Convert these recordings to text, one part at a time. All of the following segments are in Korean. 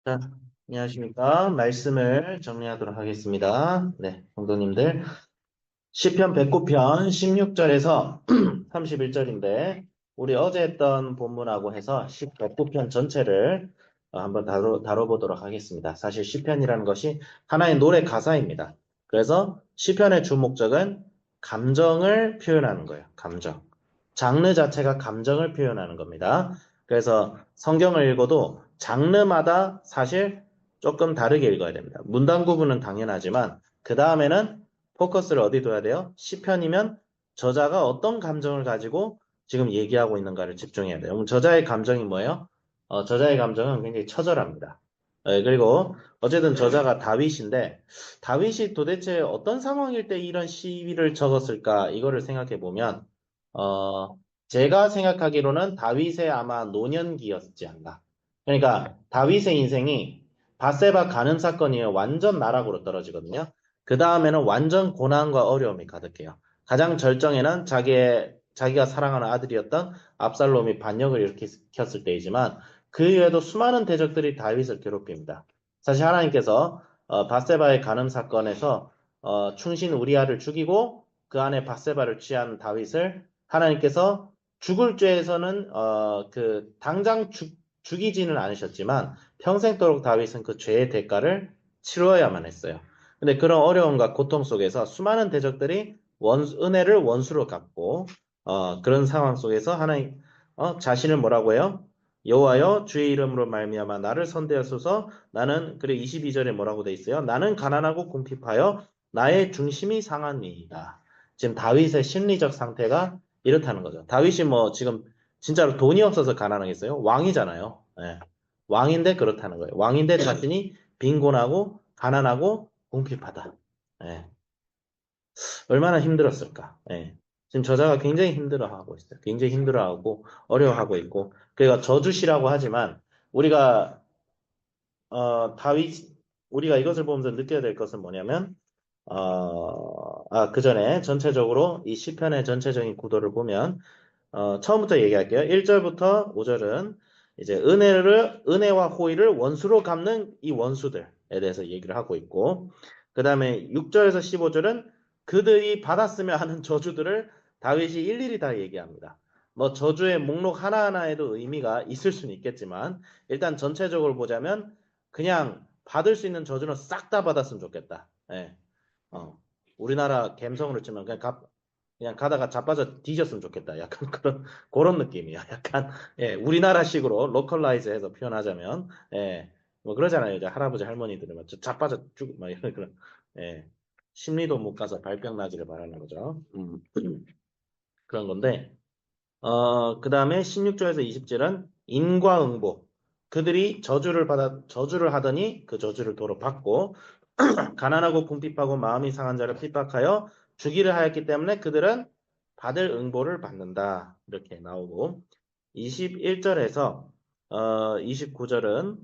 자, 안녕하십니까. 말씀을 정리하도록 하겠습니다. 네, 성도님들. 시편 109편 16절에서 31절인데, 우리 어제 했던 본문하고 해서 109편 전체를 한번 다뤄보도록 하겠습니다. 사실 시편이라는 것이 하나의 노래 가사입니다. 그래서 시편의 주 목적은 감정을 표현하는 거예요. 감정. 장르 자체가 감정을 표현하는 겁니다. 그래서 성경을 읽어도 장르마다 사실 조금 다르게 읽어야 됩니다. 문단 구분은 당연하지만 그 다음에는 포커스를 어디 둬야 돼요? 시편이면 저자가 어떤 감정을 가지고 지금 얘기하고 있는가를 집중해야 돼요. 그럼 저자의 감정이 뭐예요? 저자의 감정은 굉장히 처절합니다. 그리고 어쨌든 저자가 다윗인데 다윗이 도대체 어떤 상황일 때 이런 시를 적었을까? 이거를 생각해 보면 제가 생각하기로는 다윗의 아마 노년기였지 않나. 그러니까 다윗의 인생이 바세바 간음 사건이 완전 나락으로 떨어지거든요. 그 다음에는 완전 고난과 어려움이 가득해요. 가장 절정에는 자기가 사랑하는 아들이었던 압살롬이 반역을 일으켰을 때이지만 그 이후에도 수많은 대적들이 다윗을 괴롭힙니다. 사실 하나님께서 바세바의 간음 사건에서 충신 우리아를 죽이고 그 안에 바세바를 취한 다윗을 하나님께서 죽을 죄에서는 당장 죽이지는 않으셨지만 평생도록 다윗은 그 죄의 대가를 치루어야만 했어요. 근데 그런 어려움과 고통 속에서 수많은 대적들이 은혜를 원수로 갚고 그런 상황 속에서 하나님 자신을 뭐라고 해요? 여호와여 주의 이름으로 말미암아 나를 선대하소서. 나는 그래 22절에 뭐라고 돼 있어요? 나는 가난하고 궁핍하여 나의 중심이 상하니이다. 지금 다윗의 심리적 상태가 이렇다는 거죠. 다윗이 뭐 지금 진짜로 돈이 없어서 가난하겠어요? 왕이잖아요. 예. 왕인데 그렇다는 거예요. 왕인데 자신이 빈곤하고 가난하고 궁핍하다. 예. 얼마나 힘들었을까. 예. 지금 저자가 굉장히 힘들어하고 있어요. 굉장히 힘들어하고 어려워하고 있고. 그러니까 저주시라고 하지만 우리가 다윗 우리가 이것을 보면서 느껴야 될 것은 뭐냐면 그 전에 전체적으로 이 시편의 전체적인 구도를 보면 처음부터 얘기할게요. 1절부터 5절은 이제 은혜와 호의를 원수로 갚는 이 원수들에 대해서 얘기를 하고 있고, 그 다음에 6절에서 15절은 그들이 받았으며 하는 저주들을 다윗이 일일이 다 얘기합니다. 뭐 저주의 목록 하나하나에도 의미가 있을 수는 있겠지만, 일단 전체적으로 보자면 그냥 받을 수 있는 저주는 싹 다 받았으면 좋겠다. 예. 어, 우리나라 감성으로 치면 그냥 가다가 자빠져 뒤졌으면 좋겠다. 약간 그런 느낌이야. 약간, 예, 우리나라식으로 로컬라이즈해서 표현하자면, 예, 뭐 그러잖아요. 이제 할아버지 할머니들은 막 자빠져 죽, 막 이런 그런, 예, 심리도 못 가서 발병 나기를 바라는 거죠. 그런 건데, 그 다음에 16절에서 20절은 인과응보. 그들이 저주를 하더니 그 저주를 도로 받고, 가난하고 궁핍하고 마음이 상한 자를 핍박하여 주기를 하였기 때문에 그들은 받을 응보를 받는다. 이렇게 나오고 21절에서 29절은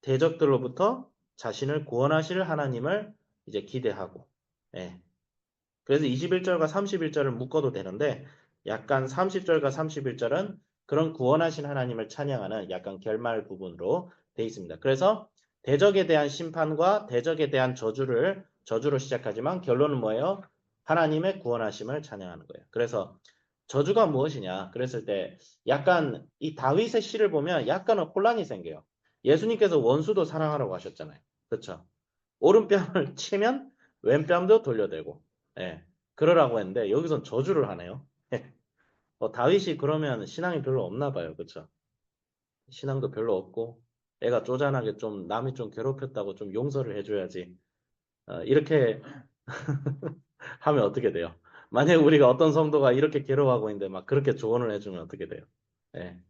대적들로부터 자신을 구원하실 하나님을 이제 기대하고 예. 그래서 21절과 31절을 묶어도 되는데 약간 30절과 31절은 그런 구원하신 하나님을 찬양하는 약간 결말 부분으로 돼 있습니다. 그래서 대적에 대한 심판과 대적에 대한 저주로 시작하지만 결론은 뭐예요? 하나님의 구원하심을 찬양하는 거예요. 그래서 저주가 무엇이냐? 그랬을 때 약간 이 다윗의 시를 보면 약간은 혼란이 생겨요. 예수님께서 원수도 사랑하라고 하셨잖아요. 그렇죠? 오른뺨을 치면 왼뺨도 돌려대고 예, 그러라고 했는데 여기선 저주를 하네요. 다윗이 그러면 신앙이 별로 없나 봐요. 그쵸? 신앙도 별로 없고 애가 쪼잔하게 좀 남이 좀 괴롭혔다고 좀 용서를 해줘야지. 이렇게 하면 어떻게 돼요? 만약에 우리가 어떤 성도가 이렇게 괴로워하고 있는데 막 그렇게 조언을 해주면 어떻게 돼요? 예,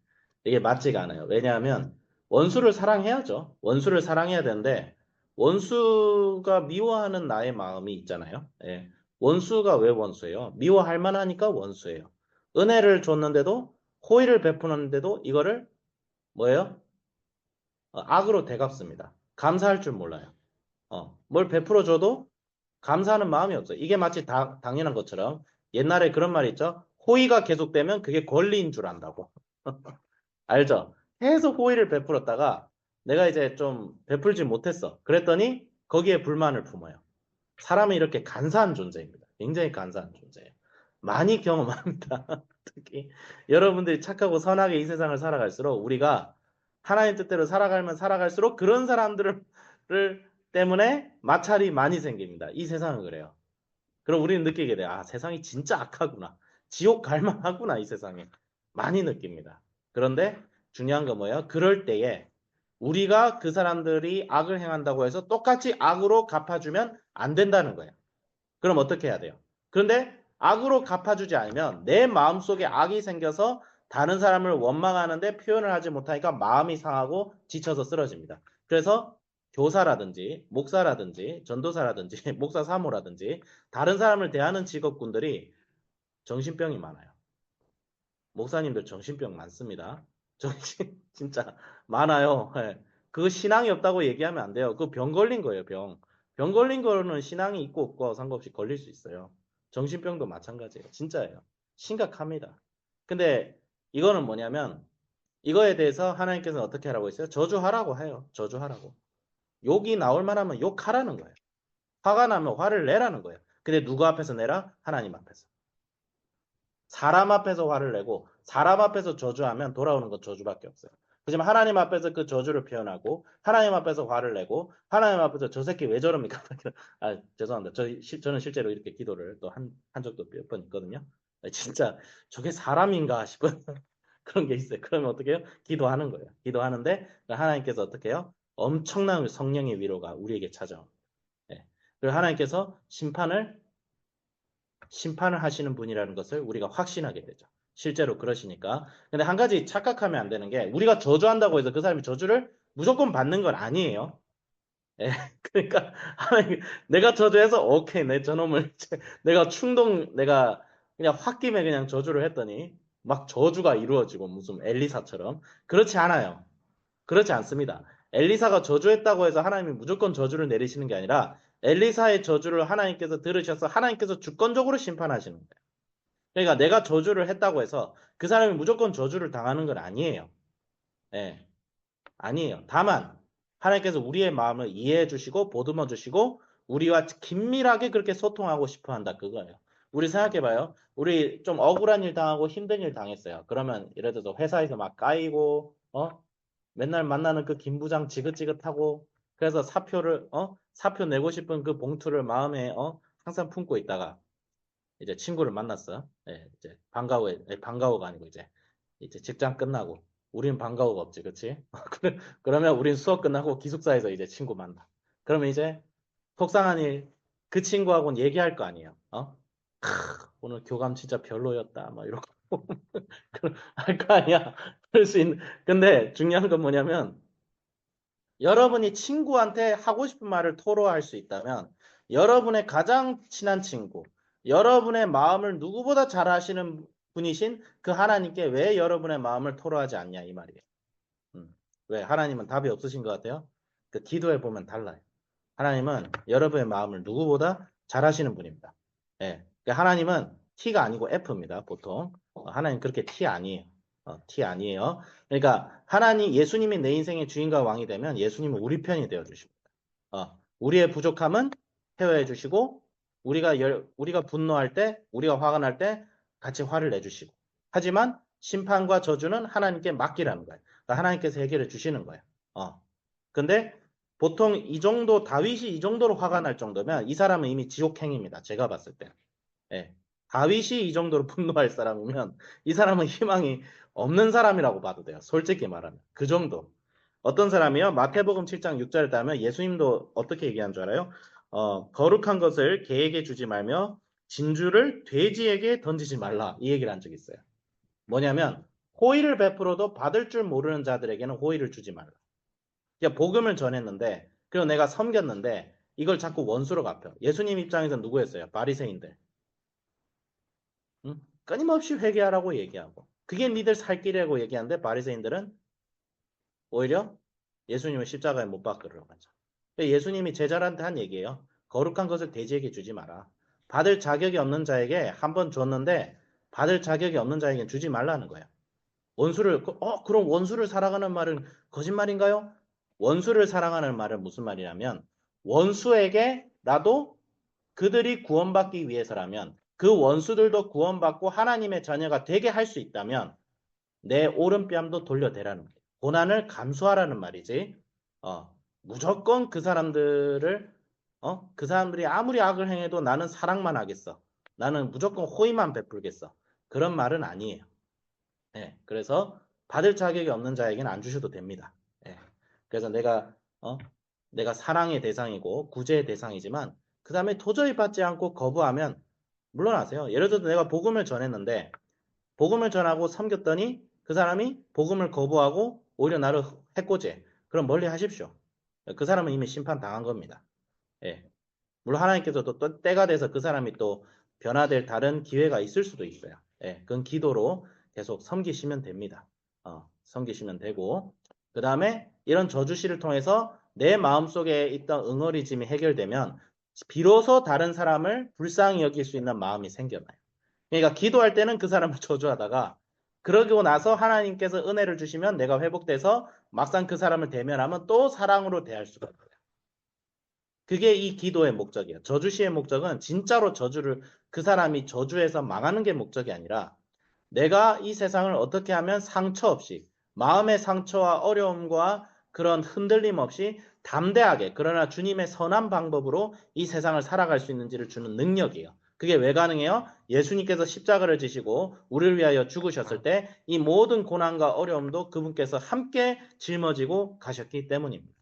이게 맞지가 않아요. 왜냐하면 원수를 사랑해야죠. 원수를 사랑해야 되는데 원수가 미워하는 나의 마음이 있잖아요. 예. 원수가 왜 원수예요? 미워할 만하니까 원수예요. 은혜를 줬는데도 호의를 베푸는데도 이거를 뭐예요? 악으로 되갚습니다. 감사할 줄 몰라요. 뭘 베풀어 줘도 감사하는 마음이 없어요. 이게 마치 당연한 것처럼 옛날에 그런 말이 있죠. 호의가 계속되면 그게 권리인 줄 안다고. 알죠? 계속 호의를 베풀었다가 내가 이제 좀 베풀지 못했어. 그랬더니 거기에 불만을 품어요. 사람은 이렇게 간사한 존재입니다. 굉장히 간사한 존재예요. 많이 경험합니다. 특히 여러분들이 착하고 선하게 이 세상을 살아갈수록 우리가 하나님 뜻대로 살아가면 살아갈수록 그런 사람들을 때문에 마찰이 많이 생깁니다. 이 세상은 그래요. 그럼 우리는 느끼게 돼요. 아, 세상이 진짜 악하구나. 지옥 갈만하구나, 이 세상에. 많이 느낍니다. 그런데 중요한 건 뭐예요? 그럴 때에 우리가 그 사람들이 악을 행한다고 해서 똑같이 악으로 갚아주면 안 된다는 거예요. 그럼 어떻게 해야 돼요? 그런데 악으로 갚아주지 않으면 내 마음속에 악이 생겨서 다른 사람을 원망하는데 표현을 하지 못하니까 마음이 상하고 지쳐서 쓰러집니다. 그래서 교사라든지 목사라든지 전도사라든지 목사 사모라든지 다른 사람을 대하는 직업군들이 정신병이 많아요. 목사님들 정신병 많습니다. 정신 진짜 많아요. 예. 그거 신앙이 없다고 얘기하면 안 돼요. 그거 병 걸린 거예요, 병. 병 걸린 거는 신앙이 있고 없고 상관없이 걸릴 수 있어요. 정신병도 마찬가지예요. 진짜예요. 심각합니다. 근데 이거는 뭐냐면 이거에 대해서 하나님께서는 어떻게 하라고 했어요? 저주하라고 해요. 저주하라고. 욕이 나올 만하면 욕하라는 거예요. 화가 나면 화를 내라는 거예요. 근데 누구 앞에서 내라? 하나님 앞에서. 사람 앞에서 화를 내고 사람 앞에서 저주하면 돌아오는 건 저주밖에 없어요. 하지만 하나님 앞에서 그 저주를 표현하고 하나님 앞에서 화를 내고 하나님 앞에서 저 새끼 왜 저럽니까? 아, 죄송합니다. 저는 실제로 이렇게 기도를 또 한 적도 몇 번 있거든요. 진짜 저게 사람인가 싶은 그런 게 있어요. 그러면 어떻게 해요? 기도하는 거예요. 기도하는데 하나님께서 어떻게 해요? 엄청난 성령의 위로가 우리에게 찾아옵니다. 네. 그리고 하나님께서 심판을 하시는 분이라는 것을 우리가 확신하게 되죠. 실제로 그러시니까. 근데 한 가지 착각하면 안 되는 게 우리가 저주한다고 해서 그 사람이 저주를 무조건 받는 건 아니에요. 예, 그러니까 내가 저주해서 오케이 내 저놈을 내가 그냥 홧김에 그냥 저주를 했더니 막 저주가 이루어지고 무슨 엘리사처럼 그렇지 않아요. 그렇지 않습니다. 엘리사가 저주했다고 해서 하나님이 무조건 저주를 내리시는 게 아니라 엘리사의 저주를 하나님께서 들으셔서 하나님께서 주권적으로 심판하시는 거예요. 그러니까 내가 저주를 했다고 해서 그 사람이 무조건 저주를 당하는 건 아니에요. 예, 아니에요. 다만 하나님께서 우리의 마음을 이해해 주시고 보듬어 주시고 우리와 긴밀하게 그렇게 소통하고 싶어 한다 그거예요. 우리 생각해 봐요. 우리 좀 억울한 일 당하고 힘든 일 당했어요. 그러면 예를 들어서 회사에서 막 까이고 맨날 만나는 그 김 부장 지긋지긋하고 그래서 사표 내고 싶은 그 봉투를 마음에 항상 품고 있다가 이제 친구를 만났어. 예, 이제 방과후가 아니고 이제 직장 끝나고 우린 방과후가 없지, 그치? 그러면 우린 수업 끝나고 기숙사에서 이제 친구 만나. 그러면 이제 속상한 일 그 친구하고는 얘기할 거 아니에요. 오늘 교감 진짜 별로였다. 막 이러고 할 거 아니야. 그럴 수 있는. 근데 중요한 건 뭐냐면 여러분이 친구한테 하고 싶은 말을 토로할 수 있다면 여러분의 가장 친한 친구, 여러분의 마음을 누구보다 잘 아시는 분이신 그 하나님께 왜 여러분의 마음을 토로하지 않냐 이 말이에요. 왜? 하나님은 답이 없으신 것 같아요? 그 기도해 보면 달라요. 하나님은 여러분의 마음을 누구보다 잘 아시는 분입니다. 예. 그러니까 하나님은 T가 아니고 F입니다, 보통. 하나님 그렇게 T 아니에요. T 아니에요. 그러니까 예수님이 내 인생의 주인과 왕이 되면 예수님은 우리 편이 되어 주십니다. 우리의 부족함은 케어해 주시고 우리가 분노할 때, 우리가 화가 날 때 같이 화를 내 주시고. 하지만 심판과 저주는 하나님께 맡기라는 거예요. 그러니까 하나님께서 해결해 주시는 거예요. 근데 보통 다윗이 이 정도로 화가 날 정도면 이 사람은 이미 지옥행입니다. 제가 봤을 때. 예. 다윗이 이 정도로 분노할 사람이면 이 사람은 희망이 없는 사람이라고 봐도 돼요. 솔직히 말하면. 그 정도. 어떤 사람이요? 마태복음 7장 6절에 따르면 예수님도 어떻게 얘기한 줄 알아요? 거룩한 것을 개에게 주지 말며 진주를 돼지에게 던지지 말라. 이 얘기를 한 적이 있어요. 뭐냐면 호의를 베풀어도 받을 줄 모르는 자들에게는 호의를 주지 말라. 그러니까 복음을 전했는데 그리고 내가 섬겼는데 이걸 자꾸 원수로 갚여. 예수님 입장에서는 누구였어요? 바리새인들. 응? 끊임없이 회개하라고 얘기하고 그게 니들 살 길이라고 얘기하는데 바리새인들은 오히려 예수님을 십자가에 못 박으려고 하죠. 예수님이 제자한테 한 얘기예요. 거룩한 것을 돼지에게 주지 마라. 받을 자격이 없는 자에게 한 번 줬는데 받을 자격이 없는 자에게 주지 말라는 거예요. 그럼 원수를 사랑하는 말은 거짓말인가요? 원수를 사랑하는 말은 무슨 말이냐면, 원수에게 나도 그들이 구원받기 위해서라면, 그 원수들도 구원받고 하나님의 자녀가 되게 할 수 있다면, 내 오른뺨도 돌려대라는 거예요. 고난을 감수하라는 말이지. 무조건 그 사람들이 아무리 악을 행해도 나는 사랑만 하겠어. 나는 무조건 호의만 베풀겠어. 그런 말은 아니에요. 예, 그래서 받을 자격이 없는 자에게는 안 주셔도 됩니다. 예, 그래서 내가 사랑의 대상이고 구제의 대상이지만 그 다음에 도저히 받지 않고 거부하면 물러나세요. 예를 들어서 내가 복음을 전했는데 복음을 전하고 섬겼더니 그 사람이 복음을 거부하고 오히려 나를 해코지. 그럼 멀리 하십시오. 그 사람은 이미 심판당한 겁니다. 예. 물론 하나님께서도 또 때가 돼서 그 사람이 또 변화될 다른 기회가 있을 수도 있어요. 예. 그건 기도로 계속 섬기시면 됩니다. 섬기시면 되고. 그 다음에 이런 저주시를 통해서 내 마음속에 있던 응어리짐이 해결되면 비로소 다른 사람을 불쌍히 여길 수 있는 마음이 생겨나요. 그러니까 기도할 때는 그 사람을 저주하다가 그러고 나서 하나님께서 은혜를 주시면 내가 회복돼서 막상 그 사람을 대면하면 또 사랑으로 대할 수가 있어요. 그게 이 기도의 목적이에요. 저주시의 목적은 진짜로 그 사람이 저주해서 망하는 게 목적이 아니라 내가 이 세상을 어떻게 하면 상처 없이 마음의 상처와 어려움과 그런 흔들림 없이 담대하게 그러나 주님의 선한 방법으로 이 세상을 살아갈 수 있는지를 주는 능력이에요. 그게 왜 가능해요? 예수님께서 십자가를 지시고 우리를 위하여 죽으셨을 때 이 모든 고난과 어려움도 그분께서 함께 짊어지고 가셨기 때문입니다.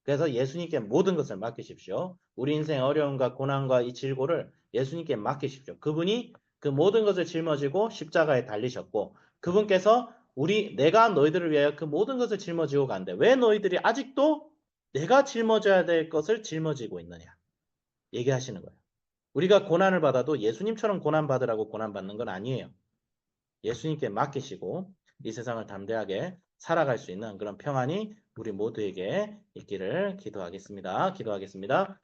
그래서 예수님께 모든 것을 맡기십시오. 우리 인생의 어려움과 고난과 이 질고를 예수님께 맡기십시오. 그분이 그 모든 것을 짊어지고 십자가에 달리셨고 그분께서 내가 너희들을 위하여 그 모든 것을 짊어지고 간대. 왜 너희들이 아직도 내가 짊어져야 될 것을 짊어지고 있느냐? 얘기하시는 거예요. 우리가 고난을 받아도 예수님처럼 고난받으라고 고난받는 건 아니에요. 예수님께 맡기시고 이 세상을 담대하게 살아갈 수 있는 그런 평안이 우리 모두에게 있기를 기도하겠습니다. 기도하겠습니다.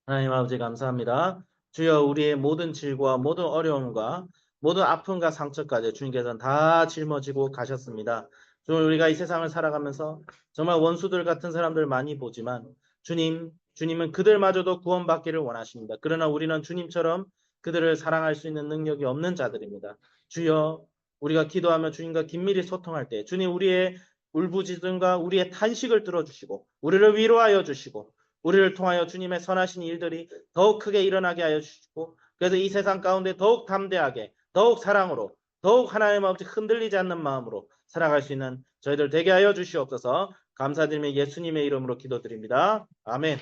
하나님 아버지 감사합니다. 주여 우리의 모든 질과 모든 어려움과 모든 아픔과 상처까지 주님께서는 다 짊어지고 가셨습니다. 주님 우리가 이 세상을 살아가면서 정말 원수들 같은 사람들 많이 보지만 주님은 그들마저도 구원받기를 원하십니다. 그러나 우리는 주님처럼 그들을 사랑할 수 있는 능력이 없는 자들입니다. 주여 우리가 기도하며 주님과 긴밀히 소통할 때 주님 우리의 울부짖음과 우리의 탄식을 들어주시고 우리를 위로하여 주시고 우리를 통하여 주님의 선하신 일들이 더욱 크게 일어나게 하여 주시고 그래서 이 세상 가운데 더욱 담대하게 더욱 사랑으로 더욱 하나님 아버지 흔들리지 않는 마음으로 살아갈 수 있는 저희들 되게 하여 주시옵소서. 감사드리며 예수님의 이름으로 기도드립니다. 아멘.